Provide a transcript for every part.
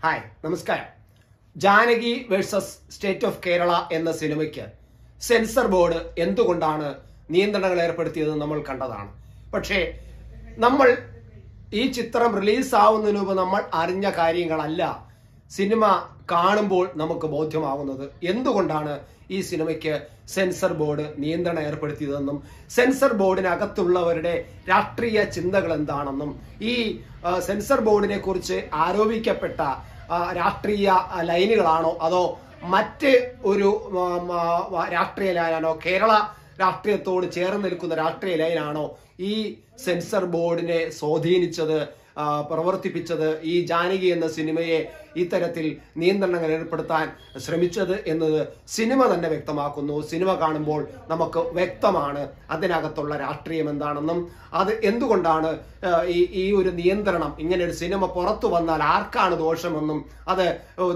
Hi, നമസ്കാരം. Janaki versus state of Kerala എന്ന സിനിമയ്ക്ക് സെൻസർ ബോർഡ് എന്തുകൊണ്ടാണ് നിയന്ത്രണങ്ങൾ ഏർപ്പെടുത്തിയതെന്ന് നമ്മൾ കണ്ടതാണ്. പക്ഷേ നമ്മൾ ഈ ചിത്രം റിലീസ് ആവുന്നതിന് മുമ്പ് നമ്മൾ അറിഞ്ഞ കാര്യങ്ങളല്ല സിനിമ കാണുമ്പോൾ നമുക്ക് ബോധ്യമാകുന്നത്. എന്തുകൊണ്ടാണ് ഈ സിനിമയ്ക്ക് സെൻസർ ബോർഡ് നിയന്ത്രണം ഏർപ്പെടുത്തിയതെന്നും സെൻസർ ബോർഡിനകത്തുള്ളവരുടെ രാഷ്ട്രീയ ചിന്തകൾ എന്താണെന്നും ഈ സെൻസർ ബോർഡിനെ കുറിച്ച് ആരോപിക്കപ്പെട്ട രാഷ്ട്രീയ ലൈനുകളാണോ അതോ മറ്റ് ഒരു രാഷ്ട്രീയ ലൈനാണോ, കേരള രാഷ്ട്രീയത്തോട് ചേർന്ന് നിൽക്കുന്ന രാഷ്ട്രീയ ലൈനാണോ ഈ സെൻസർ ബോർഡിനെ സ്വാധീനിച്ചത്, പ്രവർത്തിപ്പിച്ചത്, ഈ ജാനകി എന്ന സിനിമയെ ഇത്തരത്തിൽ നിയന്ത്രണങ്ങൾ ഏർപ്പെടുത്താൻ ശ്രമിച്ചത് എന്നത് സിനിമ തന്നെ വ്യക്തമാക്കുന്നു. സിനിമ കാണുമ്പോൾ നമുക്ക് വ്യക്തമാണ് അതിനകത്തുള്ള രാഷ്ട്രീയം എന്താണെന്നും അത് എന്തുകൊണ്ടാണ് ഈ ഒരു നിയന്ത്രണം, ഇങ്ങനെ ഒരു സിനിമ പുറത്തു വന്നാൽ ആർക്കാണ് ദോഷമെന്നും അത്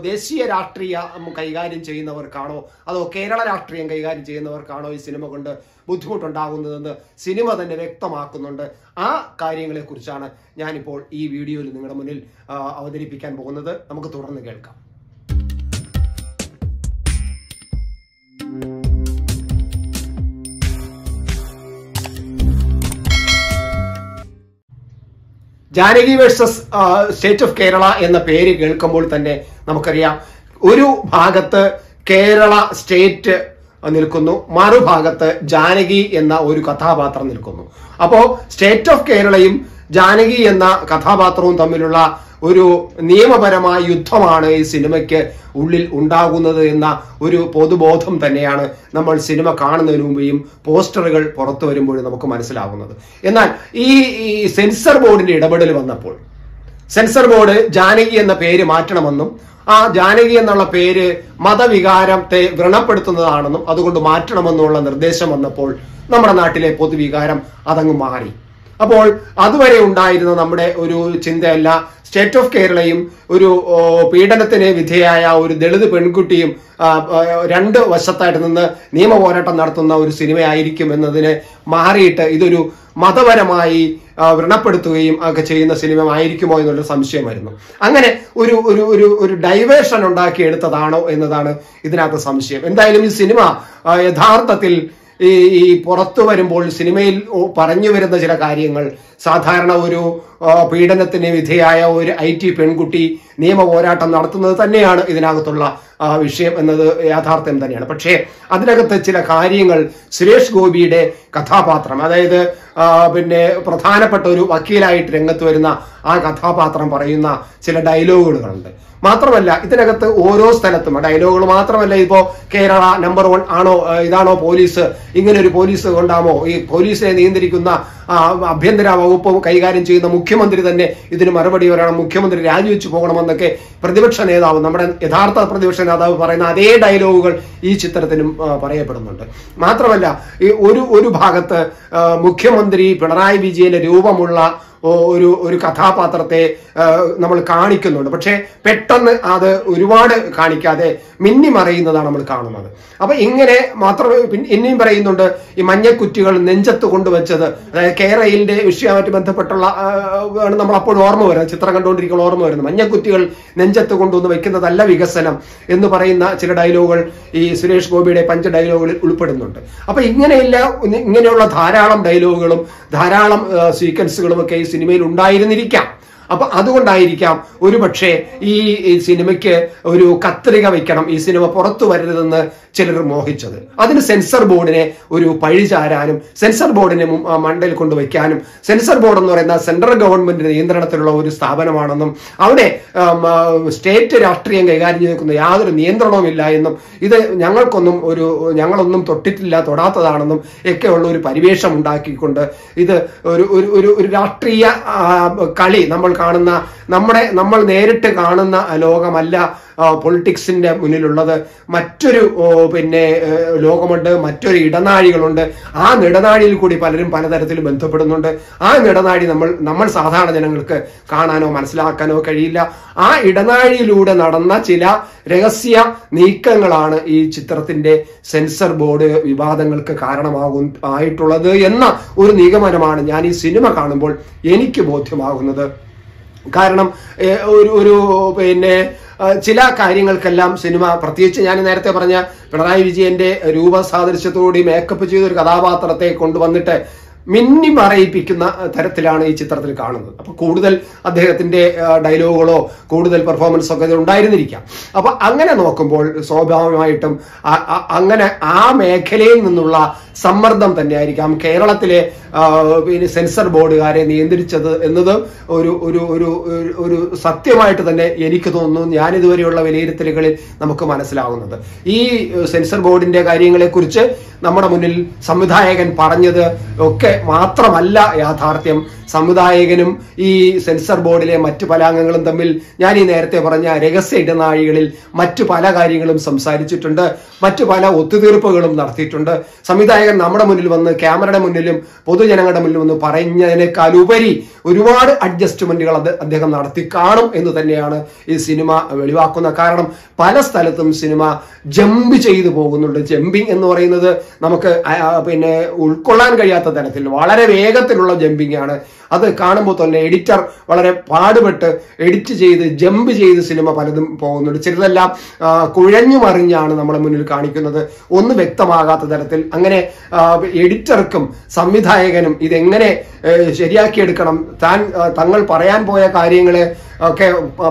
ദേശീയ രാഷ്ട്രീയം കൈകാര്യം ചെയ്യുന്നവർക്കാണോ അതോ കേരള രാഷ്ട്രീയം കൈകാര്യം ചെയ്യുന്നവർക്കാണോ ഈ സിനിമ കൊണ്ട് ബുദ്ധിമുട്ടുണ്ടാകുന്നതെന്ന് സിനിമ തന്നെ വ്യക്തമാക്കുന്നുണ്ട്. ആ കാര്യങ്ങളെ കുറിച്ചാണ് ഞാനിപ്പോൾ ഈ വീഡിയോയിൽ നിങ്ങളുടെ മുന്നിൽ അവതരിപ്പിക്കാൻ പോകുന്നത്. നമുക്ക് തുടർന്ന് കേൾക്കാം. Janaki versus state of Kerala എന്ന പേര് കേൾക്കുമ്പോൾ തന്നെ നമുക്കറിയാം, ഒരു ഭാഗത്ത് കേരള സ്റ്റേറ്റ് നിൽക്കുന്നു, മറുഭാഗത്ത് ജാനകി എന്ന ഒരു കഥാപാത്രം നിൽക്കുന്നു. അപ്പോ സ്റ്റേറ്റ് ഓഫ് കേരളയും ജാനകി എന്ന കഥാപാത്രവും തമ്മിലുള്ള ഒരു നിയമപരമായ യുദ്ധമാണ് ഈ സിനിമയ്ക്ക് ഉള്ളിൽ ഉണ്ടാകുന്നത് എന്ന ഒരു പൊതുബോധം തന്നെയാണ് നമ്മൾ സിനിമ കാണുന്നതിന് മുമ്പേയും പോസ്റ്ററുകൾ പുറത്തു വരുമ്പോഴും നമുക്ക് മനസ്സിലാകുന്നത്. എന്നാൽ ഈ സെൻസർ ബോർഡിന്റെ ഇടപെടൽ വന്നപ്പോൾ സെൻസർ ബോർഡ് ജാനകി എന്ന പേര് മാറ്റണമെന്നും ആ ജാനകി എന്നുള്ള പേര് മതവികാരത്തെ വ്രണപ്പെടുത്തുന്നതാണെന്നും അതുകൊണ്ട് മാറ്റണമെന്നുള്ള നിർദ്ദേശം വന്നപ്പോൾ നമ്മുടെ നാട്ടിലെ പൊതുവികാരം അതങ്ങ് മാറി. അപ്പോൾ അതുവരെ ഉണ്ടായിരുന്ന നമ്മുടെ ഒരു ചിന്തയല്ല, സ്റ്റേറ്റ് ഓഫ് കേരളയും ഒരു പീഡനത്തിന് വിധേയായ ഒരു ദളിത് പെൺകുട്ടിയും 2 വശത്തായിട്ട് നിന്ന് നിയമ പോരാട്ടം നടത്തുന്ന ഒരു സിനിമയായിരിക്കും എന്നതിന് മാറിയിട്ട് ഇതൊരു മതപരമായി വ്രണപ്പെടുത്തുകയും ഒക്കെ ചെയ്യുന്ന സിനിമ ആയിരിക്കുമോ എന്നുള്ള സംശയം വരുന്നു. അങ്ങനെ ഒരു ഒരു ഒരു ഒരു ഡൈവേർഷൻ ഉണ്ടാക്കി എടുത്തതാണോ എന്നതാണ് ഇതിനകത്ത് സംശയം. എന്തായാലും ഈ സിനിമ യഥാർത്ഥത്തിൽ ഈ പുറത്തു വരുമ്പോൾ സിനിമയിൽ പറഞ്ഞു വരുന്ന ചില കാര്യങ്ങൾ, സാധാരണ ഒരു പീഡനത്തിന് വിധേയായ ഒരു IT പെൺകുട്ടി നിയമ പോരാട്ടം നടത്തുന്നത് തന്നെയാണ് ഇതിനകത്തുള്ള വിഷയം എന്നത് യാഥാർത്ഥ്യം തന്നെയാണ്. പക്ഷേ അതിനകത്ത് ചില കാര്യങ്ങൾ, സുരേഷ് ഗോപിയുടെ കഥാപാത്രം, അതായത് പിന്നെ പ്രധാനപ്പെട്ട ഒരു വക്കീലായിട്ട് രംഗത്ത് വരുന്ന ആ കഥാപാത്രം പറയുന്ന ചില ഡയലോഗുകളുണ്ട്. മാത്രമല്ല ഇതിനകത്ത് ഓരോ സ്ഥലത്തും ഡയലോഗുകൾ മാത്രമല്ല, ഇപ്പോ കേരള നമ്പർ 1 ആണോ, ഇതാണോ പോലീസ്, ഇങ്ങനെ ഒരു പോലീസ് കൊണ്ടാമോ, ഈ പോലീസിനെ നിയന്ത്രിക്കുന്ന ആഭ്യന്തര വകുപ്പ് കൈകാര്യം ചെയ്യുന്ന മുഖ്യമന്ത്രി തന്നെ ഇതിന് മറുപടി പറയണം, മുഖ്യമന്ത്രി രാജിവെച്ച് പോകണമെന്നൊക്കെ പ്രതിപക്ഷ നേതാവ്, നമ്മുടെ യഥാർത്ഥ പ്രതിപക്ഷ നേതാവ് പറയുന്ന അതേ ഡയലോഗുകൾ ഈ ചിത്രത്തിനും പറയപ്പെടുന്നുണ്ട്. മാത്രമല്ല ഈ ഒരു ഭാഗത്ത് മുഖ്യമന്ത്രി പിണറായി വിജയന്റെ രൂപമുള്ള ഒരു കഥാപാത്രത്തെ നമ്മൾ കാണിക്കുന്നുണ്ട്. പക്ഷെ പെട്ടെന്ന് അത് ഒരുപാട് കാണിക്കാതെ മിന്നിമറയുന്നതാണ് നമ്മൾ കാണുന്നത്. അപ്പൊ ഇങ്ങനെ മാത്രമേ ഇനിയും പറയുന്നുണ്ട്, ഈ മഞ്ഞക്കുറ്റികൾ നെഞ്ചത്ത് കൊണ്ടുവച്ചത്, അതായത് കേരളയിലെ വിഷയവുമായിട്ട് ബന്ധപ്പെട്ടുള്ള നമ്മൾ അപ്പോഴും ഓർമ്മ വരുന്നത്, ചിത്രം കണ്ടുകൊണ്ടിരിക്കുന്ന ഓർമ്മ വരുന്നത്, മഞ്ഞക്കുറ്റികൾ നെഞ്ചത്ത് കൊണ്ടുവന്ന് വെക്കുന്നതല്ല വികസനം എന്ന് പറയുന്ന ചില ഡയലോഗുകൾ ഈ സുരേഷ് ഗോപിയുടെ 5 ഡയലോഗുകളിൽ ഉൾപ്പെടുന്നുണ്ട്. അപ്പൊ ഇങ്ങനെയുള്ള ധാരാളം ഡയലോഗുകളും ധാരാളം സീക്വൻസുകളും ഒക്കെ ഈ സിനിമയിൽ ഉണ്ടായിരുന്നിരിക്കാം. അപ്പൊ അതുകൊണ്ടായിരിക്കാം ഒരുപക്ഷെ ഈ സിനിമയ്ക്ക് ഒരു കത്രിക വെക്കണം, ഈ സിനിമ പുറത്തു വരരുതെന്ന് ചിലർ മോഹിച്ചത്. അതിന് സെൻസർ ബോർഡിനെ ഒരു പഴിചാരാനും സെൻസർ ബോർഡിനെ മണ്ടയിൽ കൊണ്ടുവയ്ക്കാനും, സെൻസർ ബോർഡ് എന്ന് പറയുന്ന സെൻട്രൽ ഗവൺമെന്റ് നിയന്ത്രണത്തിലുള്ള ഒരു സ്ഥാപനമാണെന്നും അവിടെ സ്റ്റേറ്റ് രാഷ്ട്രീയം കൈകാര്യം ചെയ്തിരിക്കുന്ന യാതൊരു നിയന്ത്രണവും ഇല്ല എന്നും ഇത് ഞങ്ങളൊന്നും തൊട്ടിട്ടില്ല, തൊടാത്തതാണെന്നും ഒക്കെയുള്ള ഒരു പരിവേഷം ഉണ്ടാക്കിക്കൊണ്ട് ഇത് ഒരു രാഷ്ട്രീയ കളി നമ്മൾ കാണുന്ന, നമ്മൾ നേരിട്ട് കാണുന്ന ലോകമല്ല പൊളിറ്റിക്സിന്റെ മുന്നിലുള്ളത്. മറ്റൊരു ലോകമുണ്ട്, മറ്റൊരു ഇടനാഴികളുണ്ട്. ആ ഇടനാഴിയിൽ കൂടി പലരും പലതരത്തിൽ ബന്ധപ്പെടുന്നുണ്ട്. ആ ഇടനാഴി നമ്മൾ സാധാരണ ജനങ്ങൾക്ക് കാണാനോ മനസ്സിലാക്കാനോ കഴിയില്ല. ആ ഇടനാഴിയിലൂടെ നടന്ന ചില രഹസ്യ നീക്കങ്ങളാണ് ഈ ചിത്രത്തിന്റെ സെൻസർ ബോർഡ് വിവാദങ്ങൾക്ക് കാരണമായിട്ടുള്ളത് എന്ന ഒരു നിഗമനമാണ് ഞാൻ ഈ സിനിമ കാണുമ്പോൾ എനിക്ക് ബോധ്യമാകുന്നത്. കാരണം ഒരു പിന്നെ ചില കാര്യങ്ങൾക്കെല്ലാം സിനിമ, പ്രത്യേകിച്ച് ഞാൻ നേരത്തെ പറഞ്ഞ പിണറായി വിജയന്റെ രൂപസാദൃശ്യത്തോടെ മേക്കപ്പ് ചെയ്ത ഒരു കഥാപാത്രത്തെ കൊണ്ടുവന്നിട്ട് മിന്നി മറയിപ്പിക്കുന്ന തരത്തിലാണ് ഈ ചിത്രത്തിൽ കാണുന്നത്. അപ്പൊ കൂടുതൽ അദ്ദേഹത്തിന്റെ ഡയലോഗുകളോ കൂടുതൽ പെർഫോമൻസ് ഒക്കെ ഉണ്ടായിരുന്നിരിക്കാം. അപ്പൊ അങ്ങനെ നോക്കുമ്പോൾ സ്വാഭാവികമായിട്ടും അങ്ങനെ ആ മേഖലയിൽ നിന്നുള്ള സമ്മർദ്ദം തന്നെയായിരിക്കാം കേരളത്തിലെ പിന്നെ സെൻസർ ബോർഡുകാരെ നിയന്ത്രിച്ചത് എന്നത് ഒരു ഒരു ഒരു ഒരു സത്യമായിട്ട് തന്നെ എനിക്ക് തോന്നുന്നു. ഞാനിതുവരെയുള്ള വിലയിരുത്തലുകളിൽ നമുക്ക് മനസ്സിലാവുന്നത് ഈ സെൻസർ ബോർഡിന്റെ കാര്യങ്ങളെ കുറിച്ച് നമ്മുടെ മുന്നിൽ സംവിധായകൻ പറഞ്ഞത് ഒക്കെ മാത്രമല്ല യാഥാർത്ഥ്യം. സംവിധായകനും ഈ സെൻസർ ബോർഡിലെ മറ്റു പല അംഗങ്ങളും തമ്മിൽ ഞാൻ ഈ നേരത്തെ പറഞ്ഞ രഹസ്യ ഇടനാഴികളിൽ മറ്റു പല കാര്യങ്ങളും സംസാരിച്ചിട്ടുണ്ട്, മറ്റു പല ഒത്തുതീർപ്പുകളും നടത്തിയിട്ടുണ്ട്. സംവിധായകൻ നമ്മുടെ മുന്നിൽ വന്ന് ക്യാമറയുടെ മുന്നിലും പൊതുജനങ്ങളുടെ മുന്നിൽ വന്ന് പറഞ്ഞതിനേക്കാൾ ഉപരി ഒരുപാട് അഡ്ജസ്റ്റ്മെന്റുകൾ അദ്ദേഹം നടത്തി കാണും എന്ന് തന്നെയാണ് ഈ സിനിമ വെളിവാക്കുന്നത്. കാരണം പല സ്ഥലത്തും സിനിമ ജമ്പ് ചെയ്തു പോകുന്നുണ്ട്. ജമ്പിങ് എന്ന് പറയുന്നത് നമുക്ക് പിന്നെ ഉൾക്കൊള്ളാൻ കഴിയാത്ത തരത്തിൽ വളരെ വേഗത്തിലുള്ള ജമ്പിങ് ആണ്. അത് കാണുമ്പോൾ തന്നെ എഡിറ്റർ വളരെ പാടുപെട്ട് എഡിറ്റ് ചെയ്ത് ജമ്പ് ചെയ്ത് സിനിമ പലതും പോകുന്നുണ്ട്. ചിലതെല്ലാം കുഴഞ്ഞു മറിഞ്ഞാണ് നമ്മുടെ മുന്നിൽ കാണിക്കുന്നത്, ഒന്നും വ്യക്തമാകാത്ത തരത്തിൽ. അങ്ങനെ എഡിറ്റർക്കും സംവിധായകനും ഇതെങ്ങനെ ശരിയാക്കിയെടുക്കണം, തങ്ങൾ പറയാൻ പോയ കാര്യങ്ങളെ ഒക്കെ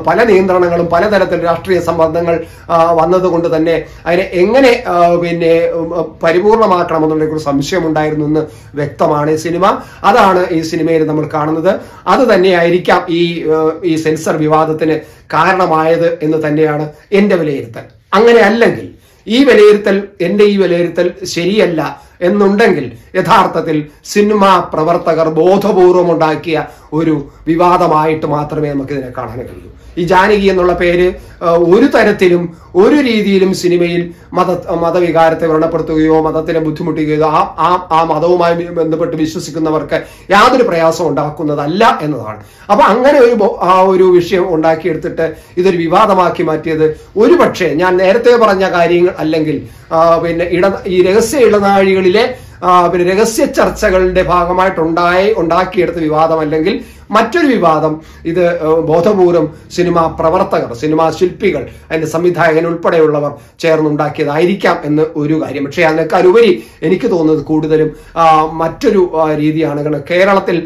പല നിയന്ത്രണങ്ങളും പലതരത്തിൽ രാഷ്ട്രീയ സമ്മർദ്ദങ്ങൾ വന്നതുകൊണ്ട് തന്നെ അതിനെ എങ്ങനെ പിന്നെ പരിപൂർണമാക്കണമെന്നുള്ളൊരു സംശയമുണ്ടായിരുന്നു എന്ന് വ്യക്തമാണ് ഈ സിനിമ. അതാണ് ഈ സിനിമയിൽ നമ്മൾ കാണുന്നത്. അത് തന്നെയായിരിക്കാം ഈ സെൻസർ വിവാദത്തിന് കാരണമായത് എന്ന് തന്നെയാണ് എന്റെ വിലയിരുത്തൽ. അങ്ങനെ അല്ലെങ്കിൽ എന്റെ ഈ വിലയിരുത്തൽ ശരിയല്ല എന്നുണ്ടെങ്കിൽ യഥാർത്ഥത്തിൽ സിനിമാ പ്രവർത്തകർ ബോധപൂർവം ഉണ്ടാക്കിയ ഒരു വിവാദമായിട്ട് മാത്രമേ നമുക്ക് ഇതിനെ കാണാൻ കഴിയൂ. ഈ ജാനകി എന്നുള്ള പേര് ഒരു തരത്തിലും ഒരു രീതിയിലും സിനിമയിൽ മതവികാരത്തെ വ്രണപ്പെടുത്തുകയോ മതത്തിനെ ബുദ്ധിമുട്ടിക്കുകയോ ആ മതവുമായി ബന്ധപ്പെട്ട് വിശ്വസിക്കുന്നവർക്ക് യാതൊരു പ്രയാസം ഉണ്ടാക്കുന്നതല്ല എന്നതാണ്. അപ്പൊ അങ്ങനെ ഒരു വിഷയം ഉണ്ടാക്കിയെടുത്തിട്ട് ഇതൊരു വിവാദമാക്കി മാറ്റിയത് ഒരുപക്ഷെ ഞാൻ നേരത്തെ പറഞ്ഞ കാര്യങ്ങൾ അല്ലെങ്കിൽ പിന്നെ ഈ രഹസ്യ ഇടനാഴികളിലെ പിന്നെ രഹസ്യ ചർച്ചകളുടെ ഉണ്ടാക്കിയെടുത്ത വിവാദം അല്ലെങ്കിൽ മറ്റൊരു വിവാദം ഇത് ബോധപൂർവം സിനിമാ പ്രവർത്തകർ, സിനിമാ ശില്പികൾ, അതിന്റെ സംവിധായകൻ ഉൾപ്പെടെയുള്ളവർ ചേർന്നുണ്ടാക്കിയതായിരിക്കാം എന്ന് ഒരു കാര്യം. പക്ഷേ അതിനേക്കാൾ ഉപരി എനിക്ക് തോന്നുന്നത് കൂടുതലും മറ്റൊരു രീതിയാണ്. കാരണം കേരളത്തിൽ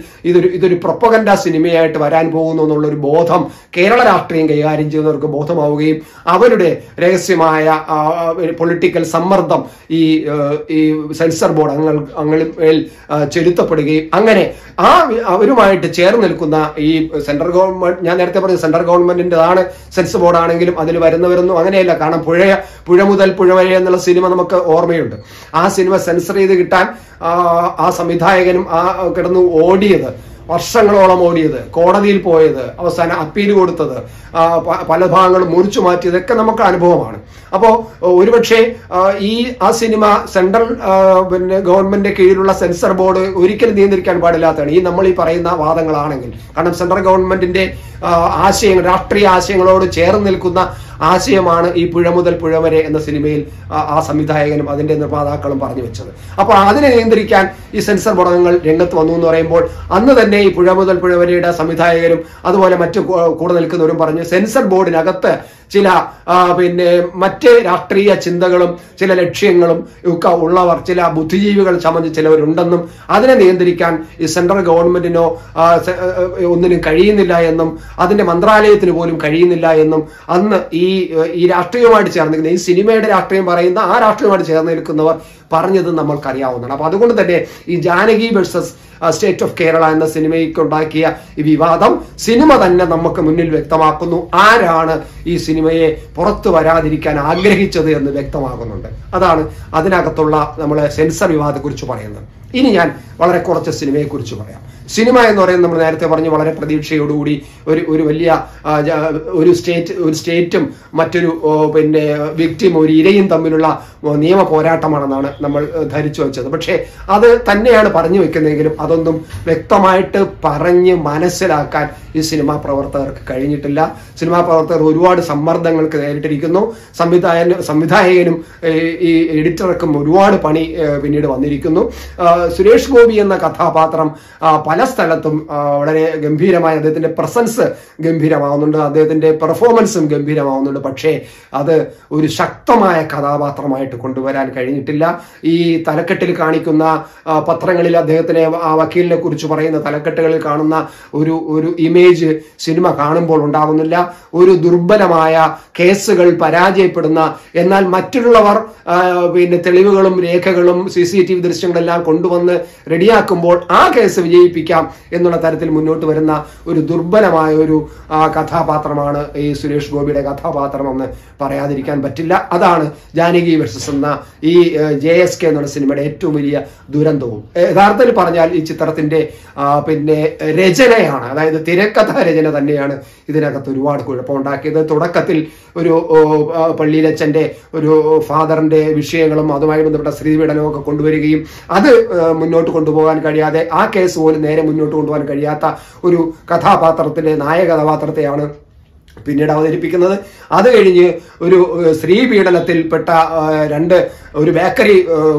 ഇതൊരു പ്രൊപ്പഗൻഡ സിനിമയായിട്ട് വരാൻ പോകുന്നു എന്നുള്ളൊരു ബോധം കേരള രാഷ്ട്രീയം കൈകാര്യം ചെയ്യുന്നവർക്ക് ബോധമാവുകയും അവരുടെ രഹസ്യമായ പൊളിറ്റിക്കൽ സമ്മർദ്ദം ഈ സെൻസർ ബോർഡ് അംഗങ്ങളിൽ ചെലുത്തപ്പെടുകയും അങ്ങനെ അവരുമായിട്ട് ചേർന്ന് നിൽക്കുന്ന ഈ സെൻട്രൽ ഗവൺമെന്റ്, ഞാൻ നേരത്തെ പറഞ്ഞ സെൻട്രൽ ഗവൺമെന്റിന്റെതാണ് സെൻസർ ബോർഡ് ആണെങ്കിലും അതിൽ വരുന്നവരൊന്നും അങ്ങനെയല്ല. കാരണം പുഴ മുതൽ പുഴ വരെ എന്നുള്ള സിനിമ നമുക്ക് ഓർമ്മയുണ്ട്. ആ സിനിമ സെൻസർ ചെയ്ത് കിട്ടാൻ ആ സംവിധായകനും കിടന്ന് ഓടിയത്, വർഷങ്ങളോളം ഓടിയത്, കോടതിയിൽ പോയത്, അവസാനം അപ്പീൽ കൊടുത്തത്, പല ഭാഗങ്ങളും മുറിച്ചു മാറ്റിയതൊക്കെ നമുക്ക് അനുഭവമാണ്. അപ്പോ ഒരുപക്ഷെ ആ സിനിമ സെൻട്രൽ പിന്നെ ഗവൺമെന്റിന്റെ കീഴിലുള്ള സെൻസർ ബോർഡ് ഒരിക്കലും നിയന്ത്രിക്കാൻ പാടില്ലാത്തതാണ് നമ്മൾ ഈ പറയുന്ന വാദങ്ങളാണെങ്കിൽ. കാരണം സെൻട്രൽ ഗവൺമെന്റിന്റെ ആശയങ്ങൾ, രാഷ്ട്രീയ ആശയങ്ങളോട് ചേർന്ന് നിൽക്കുന്ന ആശയമാണ് ഈ പുഴ മുതൽ പുഴ വരെ എന്ന സിനിമയിൽ ആ സംവിധായകനും അതിന്റെ നിർമ്മാതാക്കളും പറഞ്ഞു വെച്ചത്. അപ്പൊ അതിനെ നിയന്ത്രിക്കാൻ ഈ സെൻസർ ബോർഡുകൾ രംഗത്ത് വന്നു എന്ന് പറയുമ്പോൾ അന്ന് തന്നെ ഈ പുഴ മുതൽ പുഴ വരെയുടെ സംവിധായകരും അതുപോലെ മറ്റു കൂടെ നിൽക്കുന്നവരും പറഞ്ഞു സെൻസർ ബോർഡിനകത്ത് ചില പിന്നെ മറ്റ് രാഷ്ട്രീയ ചിന്തകളും ചില ലക്ഷ്യങ്ങളും ഒക്കെ ഉള്ളവർ, ചില ബുദ്ധിജീവികൾ സംബന്ധിച്ച് ചിലവരുണ്ടെന്നും അതിനെ നിയന്ത്രിക്കാൻ ഈ സെൻട്രൽ ഗവൺമെന്റിനോ ഒന്നിനും കഴിയുന്നില്ല എന്നും അതിന്റെ മന്ത്രാലയത്തിന് പോലും കഴിയുന്നില്ല എന്നും അന്ന് ഈ രാഷ്ട്രീയമായിട്ട് ചേർന്ന് നിൽക്കുന്ന, ഈ സിനിമയുടെ രാഷ്ട്രീയം പറയുന്ന ആ രാഷ്ട്രീയമായിട്ട് ചേർന്ന് നിൽക്കുന്നവർ പറഞ്ഞത് നമ്മൾക്കറിയാവുന്നതാണ്. അപ്പൊ അതുകൊണ്ട് തന്നെ ഈ Janaki versus state of Kerala എന്ന സിനിമയ്ക്ക് ഉണ്ടാക്കിയ ഈ വിവാദം സിനിമ തന്നെ നമുക്ക് മുന്നിൽ വ്യക്തമാക്കുന്നു. ആരാണ് ഈ സിനിമയെ പുറത്തു വരാതിരിക്കാൻ ആഗ്രഹിച്ചത് എന്ന് വ്യക്തമാകുന്നുണ്ട്. അതാണ് അതിനകത്തുള്ള നമ്മളെ സെൻസർ വിവാദത്തെക്കുറിച്ച് പറയുന്നത്. ഇനി ഞാൻ വളരെ കുറച്ച് സിനിമയെക്കുറിച്ച് പറയാം. സിനിമ എന്ന് പറയുന്നത് നമ്മൾ നേരത്തെ പറഞ്ഞു വളരെ പ്രതീക്ഷയോടുകൂടി ഒരു വലിയ ഒരു സ്റ്റേറ്റും മറ്റൊരു പിന്നെ വ്യക്തിയും ഒരു ഇരയും തമ്മിലുള്ള നിയമ പോരാട്ടമാണെന്നാണ് നമ്മൾ ധരിച്ചു വെച്ചത്. പക്ഷേ അത് തന്നെയാണ് പറഞ്ഞു വെക്കുന്നതെങ്കിലും അതൊന്നും വ്യക്തമായിട്ട് പറഞ്ഞ് മനസ്സിലാക്കാൻ ഈ സിനിമാ പ്രവർത്തകർക്ക് കഴിഞ്ഞിട്ടില്ല. സിനിമാ പ്രവർത്തകർ ഒരുപാട് സമ്മർദ്ദങ്ങൾക്ക് നേരിട്ടിരിക്കുന്നു. സംവിധായകനും ഈ എഡിറ്റർക്കും ഒരുപാട് പണി പിന്നീട് വന്നിരിക്കുന്നു. സുരേഷ് ഗോപി എന്ന കഥാപാത്രം പല സ്ഥലത്തും വളരെ ഗംഭീരമായ അദ്ദേഹത്തിന്റെ പ്രസൻസ് ഗംഭീരമാവുന്നുണ്ട്, അദ്ദേഹത്തിന്റെ പെർഫോമൻസും ഗംഭീരമാവുന്നുണ്ട്. പക്ഷേ അത് ഒരു ശക്തമായ കഥാപാത്രമായിട്ട് കൊണ്ടുവരാൻ കഴിഞ്ഞിട്ടില്ല. ഈ തലക്കെട്ടിൽ കാണിക്കുന്ന പത്രങ്ങളിൽ അദ്ദേഹത്തിനെ ആ വക്കീലിനെ കുറിച്ച് പറയുന്ന തലക്കെട്ടുകളിൽ കാണുന്ന ഒരു ഇമേജ് സിനിമ കാണുമ്പോൾ ഉണ്ടാകുന്നില്ല. ഒരു ദുർബലമായ കേസുകൾ പരാജയപ്പെടുന്ന, എന്നാൽ മറ്റുള്ളവർ പിന്നെ തെളിവുകളും രേഖകളും CCTV ദൃശ്യങ്ങളെല്ലാം കൊണ്ടുവന്ന് റെഡിയാക്കുമ്പോൾ ആ കേസ് വിജയിപ്പിക്കാം എന്നുള്ള തരത്തിൽ മുന്നോട്ട് വരുന്ന ഒരു ദുർബലമായ ഒരു കഥാപാത്രമാണ് ഈ സുരേഷ് ഗോപിയുടെ കഥാപാത്രം എന്ന് പറയാതിരിക്കാൻ പറ്റില്ല. അതാണ് ജാനകി വേഴ്സസ് എന്ന ഈ JSK എന്നുള്ള സിനിമയുടെ ഏറ്റവും വലിയ ദുരന്തവും. യഥാർത്ഥത്തിൽ പറഞ്ഞാൽ ഈ ചിത്രത്തിന്റെ പിന്നെ രചനയാണ്, അതായത് തിരക്കഥാ രചന തന്നെയാണ് ഇതിനകത്ത് ഒരുപാട് കുഴപ്പമുണ്ടാക്കിയത്. തുടക്കത്തിൽ ഒരു പള്ളിയിലച്ഛന്റെ ഒരു ഫാദറിന്റെ വിഷയങ്ങളും അതുമായി ബന്ധപ്പെട്ട സ്ത്രീപീഡനവും ഒക്കെ കൊണ്ടുവരികയും അത് മുന്നോട്ട് കൊണ്ടുപോകാൻ കഴിയാതെ ആ കേസ് പോലും നേരെ മുന്നോട്ട് കൊണ്ടുപോകാൻ കഴിയാത്ത ഒരു കഥാപാത്രത്തിന്റെ നായക കഥാപാത്രത്തെയാണ് പിന്നീട് അവതരിപ്പിക്കുന്നത്. അത് കഴിഞ്ഞ് ഒരു സ്ത്രീ പീഡനത്തിൽപ്പെട്ട ഒരു ബേക്കറി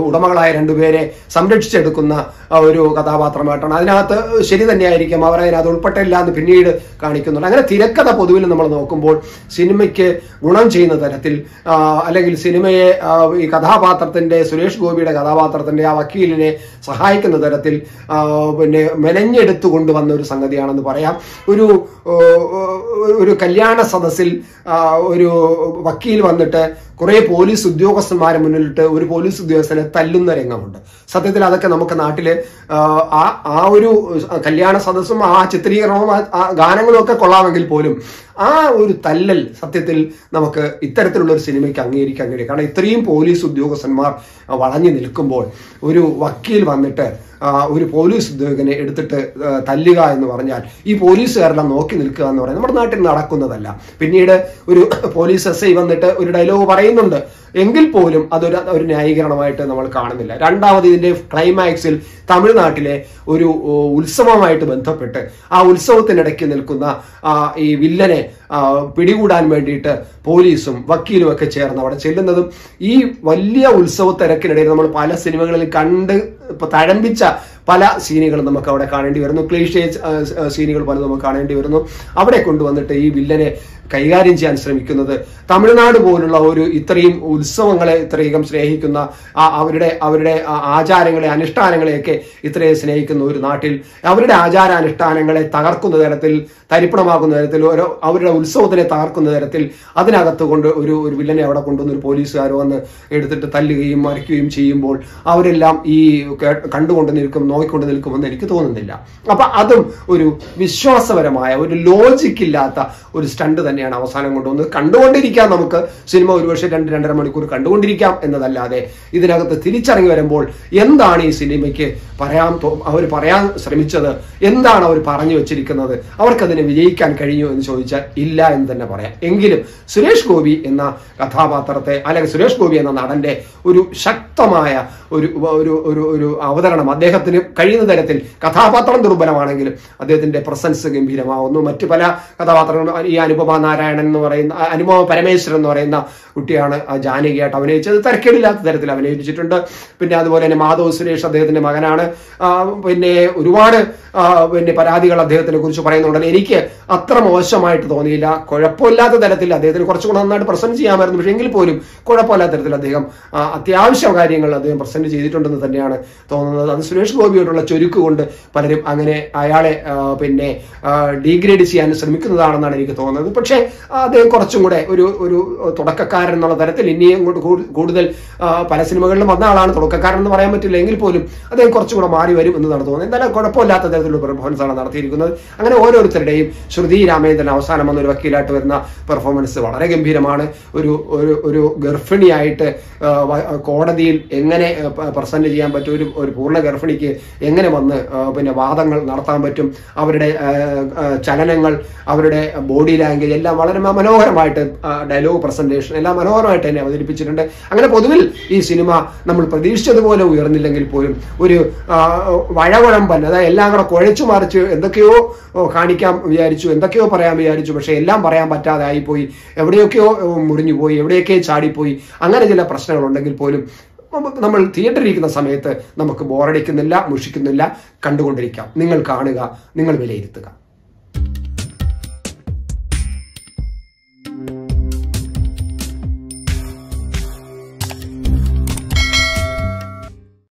ഉടമകളായ രണ്ടുപേരെ സംരക്ഷിച്ചെടുക്കുന്ന ഒരു കഥാപാത്രമായിട്ടാണ്. അതിനകത്ത് ശരി തന്നെയായിരിക്കും, അവർ അതിനകത്ത് ഉൾപ്പെട്ടില്ല എന്ന് പിന്നീട് കാണിക്കുന്നുണ്ട്. അങ്ങനെ തിരക്കഥ പൊതുവിൽ നമ്മൾ നോക്കുമ്പോൾ സിനിമയ്ക്ക് ഗുണം ചെയ്യുന്ന തരത്തിൽ, അല്ലെങ്കിൽ സിനിമയെ ഈ കഥാപാത്രത്തിന്റെ സുരേഷ് ഗോപിയുടെ കഥാപാത്രത്തിന്റെ ആ വക്കീലിനെ സഹായിക്കുന്ന തരത്തിൽ പിന്നെ മെനഞ്ഞെടുത്തു കൊണ്ടുവന്ന ഒരു സംഗതിയാണെന്ന് പറയാം. ഒരു കല്യാണ സദസ്സിൽ ഒരു വക്കീൽ വന്നിട്ട് കുറെ പോലീസ് ഉദ്യോഗസ്ഥന്മാരെ മുന്നിലിട്ട് ഒരു പോലീസ് ഉദ്യോഗസ്ഥനെ തല്ലുന്ന രംഗമുണ്ട്. സത്യത്തിൽ അതൊക്കെ നമുക്ക് നാട്ടില് ആ ഒരു കല്യാണ സദസ്സും ആ ചിത്രീകരണവും ആ ഗാനങ്ങളും ഒക്കെ കൊള്ളാമെങ്കിൽ പോലും ആ ഒരു തല്ലൽ സത്യത്തിൽ നമുക്ക് ഇത്തരത്തിലുള്ള ഒരു സിനിമയ്ക്ക് അംഗീകരിക്കാൻ കഴിയും. കാരണം ഇത്രയും പോലീസ് ഉദ്യോഗസ്ഥന്മാർ വളഞ്ഞു നിൽക്കുമ്പോൾ ഒരു വക്കീൽ വന്നിട്ട് ഒരു പോലീസ് ഉദ്യോഗനെ എടുത്തിട്ട് തല്ലുക എന്ന് പറഞ്ഞാൽ ഈ പോലീസുകാരെല്ലാം നോക്കി നിൽക്കുക എന്ന് പറയുന്നത് നമ്മുടെ നാട്ടിൽ നടക്കുന്നതല്ല. പിന്നീട് ഒരു പോലീസ് SI വന്നിട്ട് ഒരു ഡയലോഗ് പറയുന്നുണ്ട്, എങ്കിൽ പോലും അതൊരു ന്യായീകരണമായിട്ട് നമ്മൾ കാണുന്നില്ല. രണ്ടാമത് ഇതിന്റെ ക്ലൈമാക്സിൽ തമിഴ്നാട്ടിലെ ഒരു ഉത്സവമായിട്ട് ബന്ധപ്പെട്ട് ആ ഉത്സവത്തിനിടയ്ക്ക് നിൽക്കുന്ന ഈ വില്ലനെ പിടികൂടാൻ വേണ്ടിയിട്ട് പോലീസും വക്കീലും ഒക്കെ ചേർന്ന് അവിടെ ചെല്ലുന്നതും ഈ വലിയ ഉത്സവ തിരക്കിനിടയിൽ നമ്മൾ പല സിനിമകളിൽ കണ്ട് തഴമ്പിച്ച പല സീനുകളും നമുക്ക് അവിടെ കാണേണ്ടി വരുന്നു. ക്ലീഷേജ് സീനുകൾ പലതും നമുക്ക് കാണേണ്ടി വരുന്നു. അവിടെ കൊണ്ടുവന്നിട്ട് ഈ വില്ലനെ കൈകാര്യം ചെയ്യാൻ ശ്രമിക്കുന്നത് തമിഴ്നാട് പോലുള്ള ഒരു ഇത്രയും ഉത്സവങ്ങളെ ഇത്രയധികം സ്നേഹിക്കുന്ന അവരുടെ ആചാരങ്ങളെ അനുഷ്ഠാനങ്ങളെയൊക്കെ ഇത്രയും സ്നേഹിക്കുന്ന ഒരു നാട്ടിൽ അവരുടെ ആചാരാനുഷ്ഠാനങ്ങളെ തകർക്കുന്ന തരത്തിൽ, തരിപ്പണമാക്കുന്ന തരത്തിൽ, അവരുടെ ഉത്സവത്തിനെ തകർക്കുന്ന തരത്തിൽ അതിനകത്ത് കൊണ്ട് ഒരു വില്ലനെ അവിടെ കൊണ്ടുവന്ന് ഒരു പോലീസുകാർ വന്ന് എടുത്തിട്ട് തല്ലുകയും മറിക്കുകയും ചെയ്യുമ്പോൾ അവരെല്ലാം ഈ കണ്ടുകൊണ്ട് നിൽക്കും, നോക്കിക്കൊണ്ട് നിൽക്കുമെന്ന് എനിക്ക് തോന്നുന്നില്ല. അപ്പൊ അതും ഒരു വിശ്വാസപരമായ ഒരു ലോജിക്കില്ലാത്ത ഒരു സ്റ്റണ്ട് തന്നെയാണ് അവസാനം കൊണ്ടുവന്നത്. കണ്ടുകൊണ്ടിരിക്കാം, നമുക്ക് സിനിമ ഒരുപക്ഷെ 2-2.5 മണിക്കൂർ കണ്ടുകൊണ്ടിരിക്കാം എന്നതല്ലാതെ ഇതിനകത്ത് തിരിച്ചറിഞ്ഞു വരുമ്പോൾ എന്താണ് ഈ സിനിമയ്ക്ക് അവർ പറയാൻ ശ്രമിച്ചത്, എന്താണ് അവർ പറഞ്ഞു വെച്ചിരിക്കുന്നത്, അവർക്കതിനെ വിജയിക്കാൻ കഴിഞ്ഞു എന്ന് ചോദിച്ചാൽ ഇല്ല എന്ന് തന്നെ പറയാം. എങ്കിലും സുരേഷ് ഗോപി എന്ന കഥാപാത്രത്തെ അല്ലെങ്കിൽ സുരേഷ് ഗോപി എന്ന നടന്റെ ഒരു ശക്തമായ ഒരു അവതരണം അദ്ദേഹത്തിന് കഴിയുന്ന തരത്തിൽ, കഥാപാത്രം ദുർബലമാണെങ്കിലും അദ്ദേഹത്തിന്റെ പ്രസൻസ് ഗംഭീരമാവുന്നു. മറ്റു പല കഥാപാത്രങ്ങളും ഈ അനുപമ നാരായണൻ എന്ന് പറയുന്ന അനുപമ പരമേശ്വരൻ എന്ന് പറയുന്ന കുട്ടിയാണ് ജാനകിയായിട്ട് അഭിനയിച്ചത്, തരക്കേടില്ലാത്ത തരത്തിൽ അഭിനയിച്ചിട്ടുണ്ട്. പിന്നെ അതുപോലെ തന്നെ മാധവ് സുരേഷ് അദ്ദേഹത്തിന്റെ മകനാണ്. പിന്നെ ഒരുപാട് പരാതികൾ അദ്ദേഹത്തിനെ കുറിച്ച് പറയുന്നുണ്ടല്ലോ. എനിക്ക് അത്ര മോശമായിട്ട് തോന്നിയില്ല, കുഴപ്പമില്ലാത്ത തരത്തിൽ അദ്ദേഹത്തിന് കുറച്ചുകൂടെ നന്നായിട്ട് പ്രസന്റ് ചെയ്യാമായിരുന്നു. പക്ഷേ എങ്കിൽ പോലും കുഴപ്പമില്ലാത്ത തരത്തിൽ അദ്ദേഹം അത്യാവശ്യ കാര്യങ്ങൾ അദ്ദേഹം പ്രസന്റ് ചെയ്തിട്ടുണ്ടെന്ന് തന്നെയാണ് തോന്നുന്നത്. അത് സുരേഷ് ഗോപിയോടുള്ള ചൊരുക്ക് കൊണ്ട് പലരും അങ്ങനെ അയാളെ ഡീഗ്രേഡ് ചെയ്യാൻ ശ്രമിക്കുന്നതാണെന്നാണ് എനിക്ക് തോന്നുന്നത്. പക്ഷേ അദ്ദേഹം കുറച്ചും കൂടെ ഒരു തുടക്കക്കാരൻ എന്നുള്ള തരത്തിൽ ഇനിയും കൂടുതൽ പല സിനിമകളിലും വന്ന ആളാണ്. തുടക്കക്കാരൻ എന്ന് പറയാൻ പറ്റില്ല, എങ്കിൽ പോലും അദ്ദേഹം കുറച്ചും കൂടെ മാറി വരും എന്നാണ് തോന്നുന്നത്. എന്തായാലും കുഴപ്പമില്ലാത്ത തരത്തിലുള്ള പെർഫോമൻസ് ആണ് നടത്തിയിരിക്കുന്നത്. അങ്ങനെ ഓരോരുത്തരുടെയും ശ്രുതി രാമേന്ദ്രൻ അവസാനം വന്ന ഒരു വക്കീലായിട്ട് വരുന്ന പെർഫോമൻസ് വളരെ ഗംഭീരമാണ്. ഒരു ഗർഭിണിയായിട്ട് കോടതിയിൽ എങ്ങനെ പ്രസന്റ് ചെയ്യാൻ പറ്റും, ഒരു പൂർണ്ണ ഗർഭിണിക്ക് എങ്ങനെ വന്ന് വാദങ്ങൾ നടത്താൻ പറ്റും, അവരുടെ ചലനങ്ങൾ, അവരുടെ ബോഡി ലാംഗ്വേജ് എല്ലാം വളരെ മനോഹരമായിട്ട്, ഡയലോഗ് പ്രസന്റേഷൻ എല്ലാം മനോഹരമായിട്ട് തന്നെ അവതരിപ്പിച്ചിട്ടുണ്ട്. അങ്ങനെ പൊതുവിൽ ഈ സിനിമ നമ്മൾ പ്രതീക്ഷിച്ചതുപോലെ ഉയർന്നില്ലെങ്കിൽ പോലും ഒരു വഴവഴമ്പൻ, അതായത് എല്ലാം കൂടെ കുഴച്ചു മറിച്ച് എന്തൊക്കെയോ കാണിക്കാൻ വിചാരിച്ചു, എന്തൊക്കെയോ പറയാൻ വിചാരിച്ചു, പക്ഷെ എല്ലാം പറയാൻ പറ്റാതെ ആയിപ്പോയി, എവിടെയൊക്കെയോ മുറിഞ്ഞുപോയി, എവിടെയൊക്കെ ചാടിപ്പോയി, അങ്ങനെ ചില പ്രശ്നങ്ങൾ ഉണ്ടെങ്കിൽ പോലും നമ്മൾ തിയേറ്ററിൽ ഇരിക്കുന്ന സമയത്ത് നമുക്ക് ബോറടിക്കുന്നില്ല, മുഷിക്കുന്നില്ല. കണ്ടുകൊണ്ടിരിക്കാം. നിങ്ങൾ കാണുക, നിങ്ങൾ വിലയിരുത്തുക.